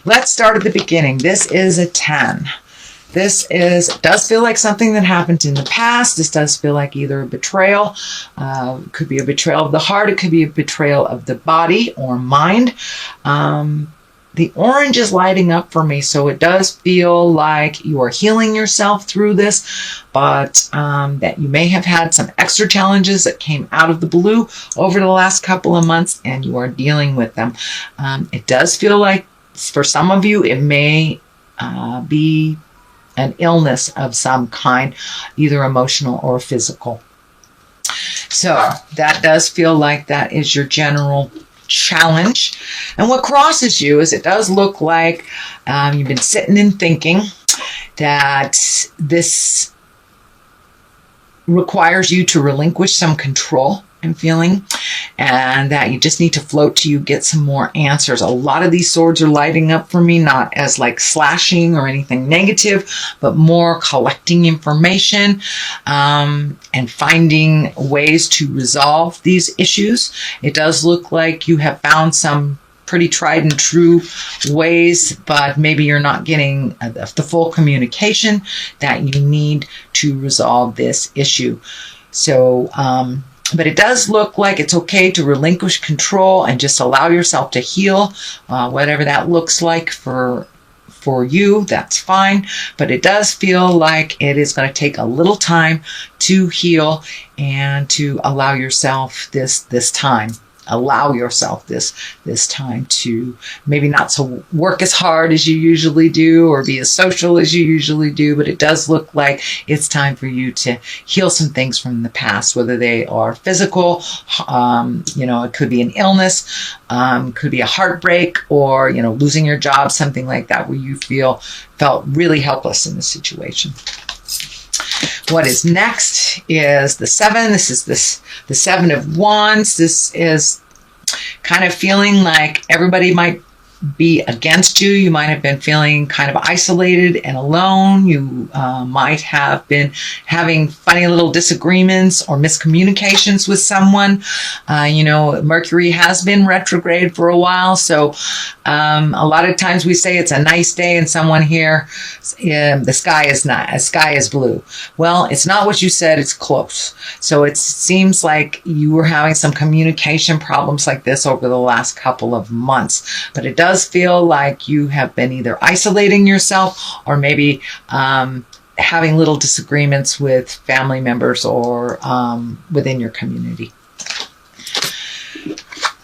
let's start at the beginning. This is a 10. This does feel like something that happened in the past. This does feel like either a betrayal. It could be a betrayal of the heart. It could be a betrayal of the body or mind. The orange is lighting up for me, so it does feel like you are healing yourself through this, but that you may have had some extra challenges that came out of the blue over the last couple of months, and you are dealing with them. It does feel like, for some of you, it may be an illness of some kind, either emotional or physical. So that does feel like that is your general challenge. And what crosses you is it does look like you've been sitting and thinking that this requires you to relinquish some control and feeling, and that you just need to float till you get some more answers. A lot of these swords are lighting up for me, not as like slashing or anything negative, but more collecting information and finding ways to resolve these issues. It does look like you have found some pretty tried and true ways, but maybe you're not getting the full communication that you need to resolve this issue. So, but it does look like it's okay to relinquish control and just allow yourself to heal, whatever that looks like for you, that's fine. But it does feel like it is going to take a little time to heal and to allow yourself this time. Allow yourself this time to maybe not so work as hard as you usually do or be as social as you usually do, but it does look like it's time for you to heal some things from the past, whether they are physical, it could be an illness, could be a heartbreak, or, losing your job, something like that, where you felt really helpless in the situation. What is next is the 7. This is the 7 of Wands. This is kind of feeling like everybody might be against you. You might have been feeling kind of isolated and alone. You might have been having funny little disagreements or miscommunications with someone. Mercury has been retrograde for a while, so a lot of times we say it's a nice day, and someone here, the sky is blue. Well, it's not what you said. It's close. So it seems like you were having some communication problems like this over the last couple of months, but it does feel like you have been either isolating yourself or maybe having little disagreements with family members or within your community.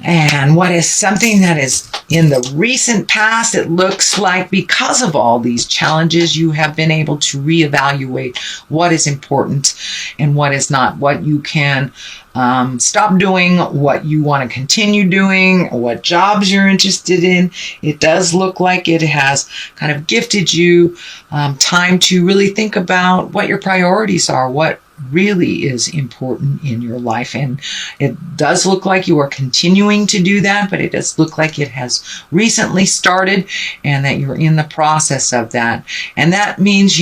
And what is something that is in the recent past, it looks like because of all these challenges, you have been able to reevaluate what is important and what is not, what you can stop doing, what you want to continue doing, what jobs you're interested in. It does look like it has kind of gifted you time to really think about what your priorities are, what really is important in your life. And it does look like you are continuing to do that, but it does look like it has recently started and that you're in the process of that. And that means,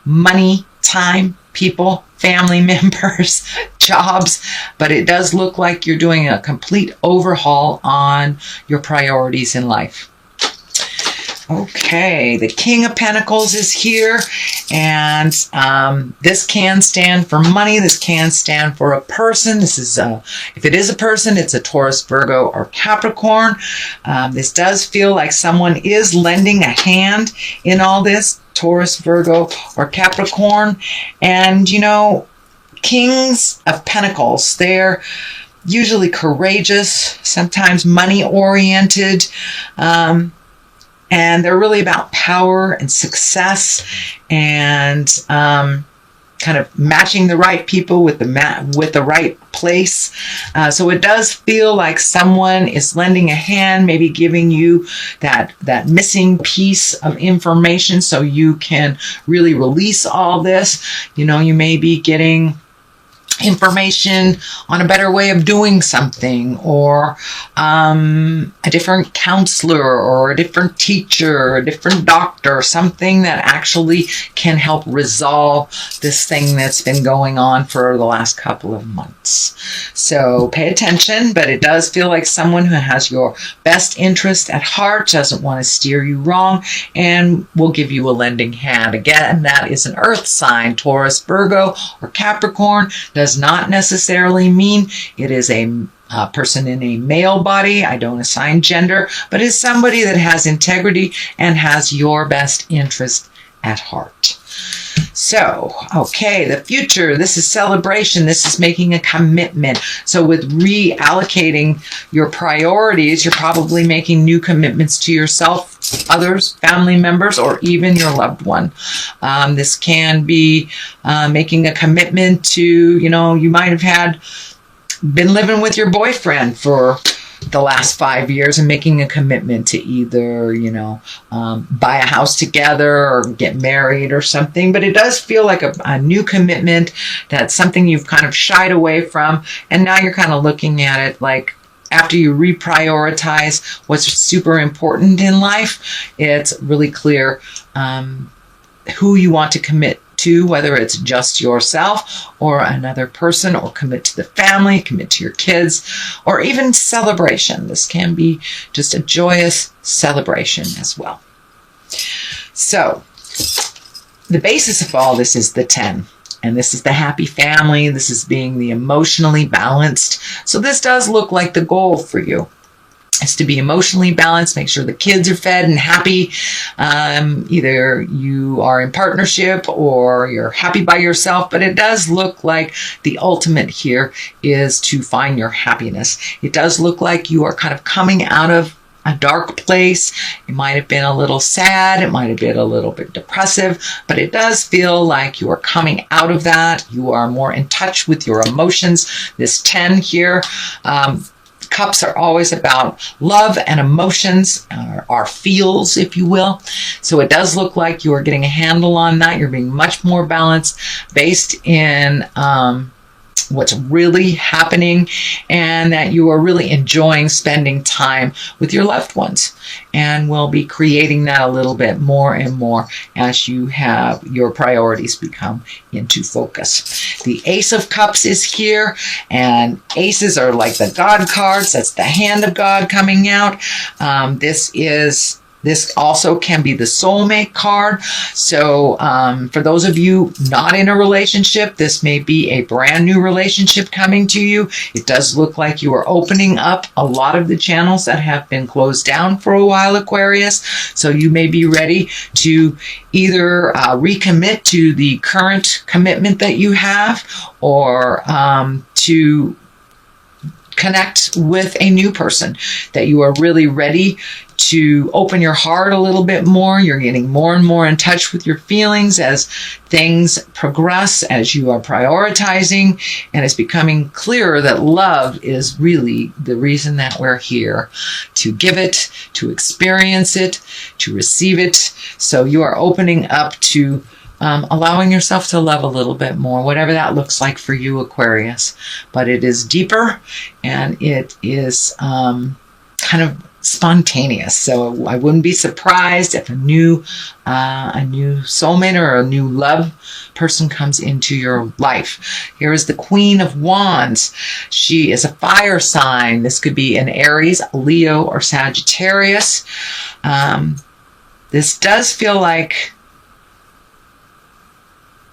money, time, people, family members, jobs, but it does look like you're doing a complete overhaul on your priorities in life. Okay, the King of Pentacles is here, and this can stand for money. This can stand for a person. This is, if it is a person, it's a Taurus, Virgo, or Capricorn. This does feel like someone is lending a hand in all this, Taurus, Virgo, or Capricorn. And, Kings of Pentacles, they're usually courageous, sometimes money-oriented, and they're really about power and success and kind of matching the right people with the right place. So it does feel like someone is lending a hand, maybe giving you that missing piece of information so you can really release all this. You may be getting information on a better way of doing something, or a different counselor, or a different teacher, or a different doctor, something that actually can help resolve this thing that's been going on for the last couple of months. So pay attention, but it does feel like someone who has your best interest at heart, doesn't want to steer you wrong, and will give you a lending hand. Again, that is an earth sign. Taurus, Virgo, or Capricorn does not necessarily mean it is a person in a male body. I don't assign gender, but is somebody that has integrity and has your best interest at heart. So, okay, the future, this is celebration. This is making a commitment. So with reallocating your priorities, you're probably making new commitments to yourself, others, family members, or even your loved one. This can be making a commitment to, you might have been living with your boyfriend for the last 5 years and making a commitment to either, buy a house together or get married or something. But it does feel like a new commitment. That's something you've kind of shied away from. And now you're kind of looking at it like, after you reprioritize what's super important in life, it's really clear who you want to commit to, whether it's just yourself or another person, or commit to the family, commit to your kids, or even celebration. This can be just a joyous celebration as well. So the basis of all this is the 10. And this is the happy family. This is being the emotionally balanced. So this does look like the goal for you. Is to be emotionally balanced, make sure the kids are fed and happy. Either you are in partnership or you're happy by yourself, but it does look like the ultimate here is to find your happiness. It does look like you are kind of coming out of a dark place. It might have been a little sad. It might have been a little bit depressive, but it does feel like you are coming out of that. You are more in touch with your emotions. This 10 here, Cups are always about love and emotions, our feels, if you will. So it does look like you are getting a handle on that. You're being much more balanced based in what's really happening, and that you are really enjoying spending time with your loved ones, and will be creating that a little bit more and more as you have your priorities become into focus. The Ace of Cups is here, and aces are like the God cards. That's the hand of God coming out. This also can be the soulmate card. So for those of you not in a relationship, this may be a brand new relationship coming to you. It does look like you are opening up a lot of the channels that have been closed down for a while, Aquarius. So you may be ready to either recommit to the current commitment that you have, or to connect with a new person, that you are really ready to open your heart a little bit more. You're getting more and more in touch with your feelings as things progress, as you are prioritizing, and it's becoming clearer that love is really the reason that we're here, to give it, to experience it, to receive it. So you are opening up to allowing yourself to love a little bit more, whatever that looks like for you, Aquarius. But it is deeper, and it is kind of spontaneous. So I wouldn't be surprised if a new soulmate or a new love person comes into your life. Here is the Queen of Wands. She is a fire sign. This could be an Aries, Leo, or Sagittarius. This does feel like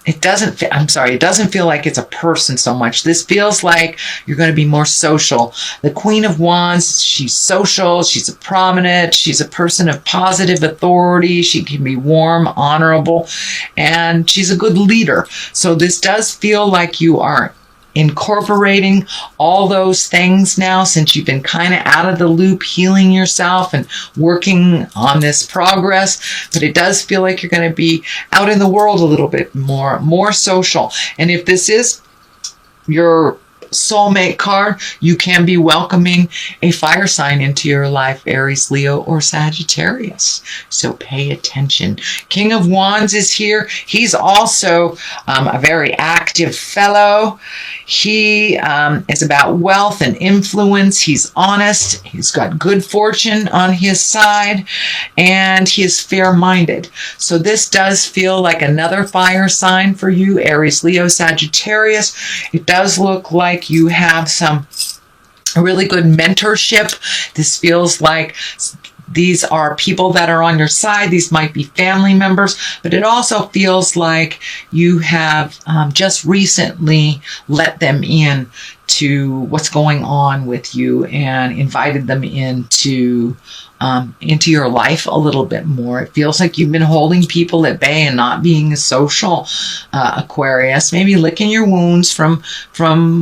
it doesn't feel like it's a person so much. This feels like you're going to be more social. The Queen of Wands, she's social, she's prominent, she's a person of positive authority, she can be warm, honorable, and she's a good leader. So this does feel like you are incorporating all those things now, since you've been kind of out of the loop, healing yourself and working on this progress. But it does feel like you're going to be out in the world a little bit more social. And if this is your soulmate card, you can be welcoming a fire sign into your life, Aries, Leo, or Sagittarius. So pay attention. King of Wands is here. He's also a very active fellow. He is about wealth and influence. He's honest. He's got good fortune on his side, and he is fair-minded. So this does feel like another fire sign for you, Aries, Leo, Sagittarius. It does look like you have some really good mentorship. This feels like these are people that are on your side. These might be family members, but it also feels like you have just recently let them in to what's going on with you and invited them into your life a little bit more. It feels like you've been holding people at bay and not being a social Aquarius, maybe licking your wounds from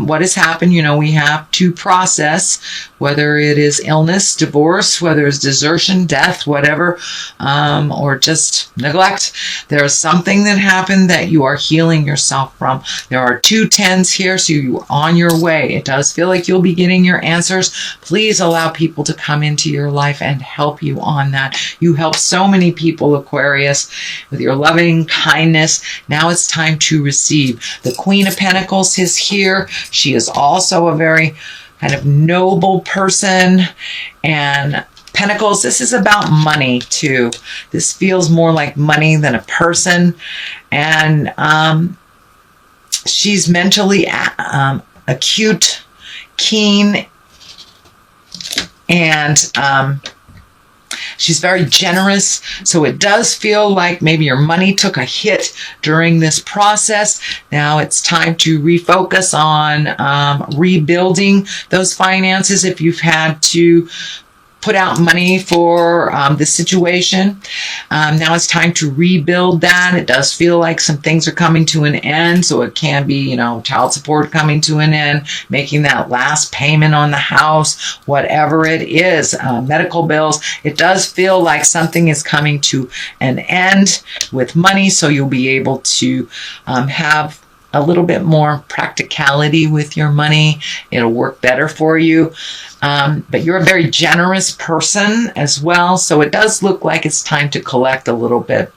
what has happened. You know, we have to process, whether it is illness, divorce, whether it's desertion, death, whatever, or just neglect. There's something that happened that you are healing yourself from. There are 2 tens here, so you're on your way. It does feel like you'll be getting your answers. Please allow people to come into your life and help you on that. You help so many people, Aquarius, with your loving kindness. Now it's time to receive. The Queen of Pentacles is here. She is also a very kind of noble person. And Pentacles, this is about money too. This feels more like money than a person. And she's mentally acute, keen, and she's very generous. So it does feel like maybe your money took a hit during this process. Now it's time to refocus on rebuilding those finances if you've had to put out money for the situation. Now it's time to rebuild that. It does feel like some things are coming to an end. So it can be, you know, child support coming to an end, making that last payment on the house, whatever it is, medical bills. It does feel like something is coming to an end with money. So you'll be able to have a little bit more practicality with your money. It'll work better for you. But you're a very generous person as well. So it does look like it's time to collect a little bit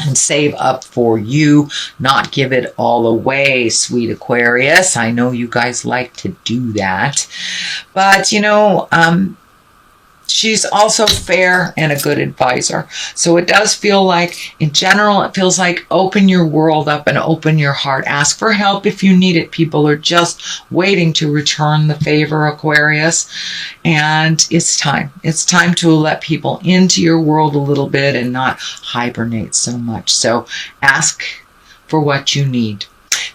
and save up for you, not give it all away, sweet Aquarius. I know you guys like to do that. But, you know, she's also fair and a good advisor. So it does feel like, in general, it feels like open your world up and open your heart. Ask for help if you need it. People are just waiting to return the favor, Aquarius. And it's time. It's time to let people into your world a little bit and not hibernate so much. So ask for what you need.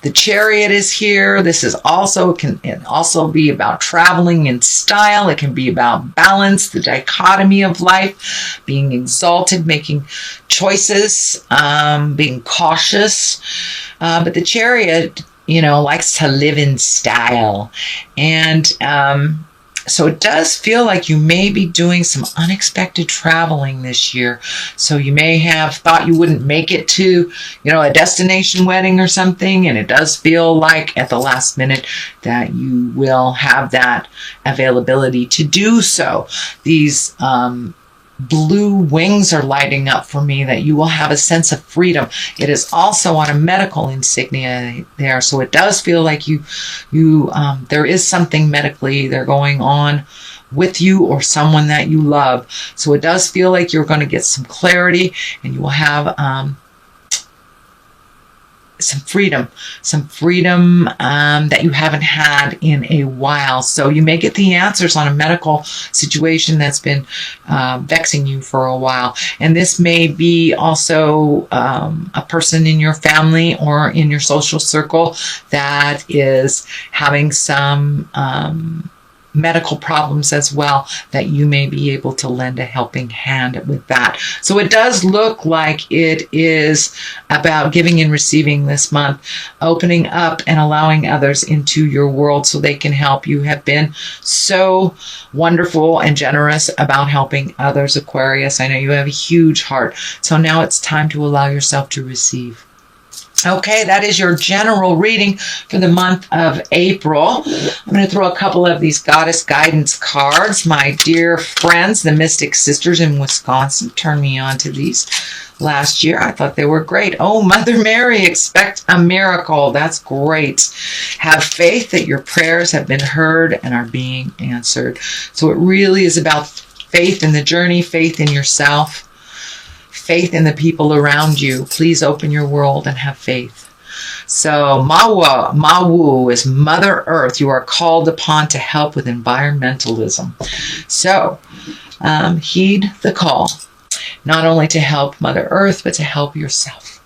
The Chariot is here. This is also can also be about traveling in style. It can be about balance, the dichotomy of life, being exalted, making choices, being cautious. But the Chariot, you know, likes to live in style. And so it does feel like you may be doing some unexpected traveling this year. So you may have thought you wouldn't make it to, you know, a destination wedding or something. And it does feel like at the last minute that you will have that availability to do so. These blue wings are lighting up for me, that you will have a sense of freedom. It is also on a medical insignia there. So it does feel like there is something medically either going on with you or someone that you love. So it does feel like you're going to get some clarity, and you will have some freedom that you haven't had in a while. So you may get the answers on a medical situation that's been vexing you for a while. And this may be also a person in your family or in your social circle that is having some medical problems as well, that you may be able to lend a helping hand with that. So it does look like it is about giving and receiving this month, opening up and allowing others into your world so they can help. You have been so wonderful and generous about helping others, Aquarius. I know you have a huge heart. So now it's time to allow yourself to receive. Okay, that is your general reading for the month of April. I'm going to throw a couple of these goddess guidance cards. My dear friends, the Mystic Sisters in Wisconsin, turned me on to these last year. I thought they were great. Oh, Mother Mary, expect a miracle. That's great. Have faith that your prayers have been heard and are being answered. So it really is about faith in the journey, faith in yourself, faith in the people around you. Please open your world and have faith. So Mawu is Mother Earth. You are called upon to help with environmentalism. So heed the call, not only to help Mother Earth, but to help yourself.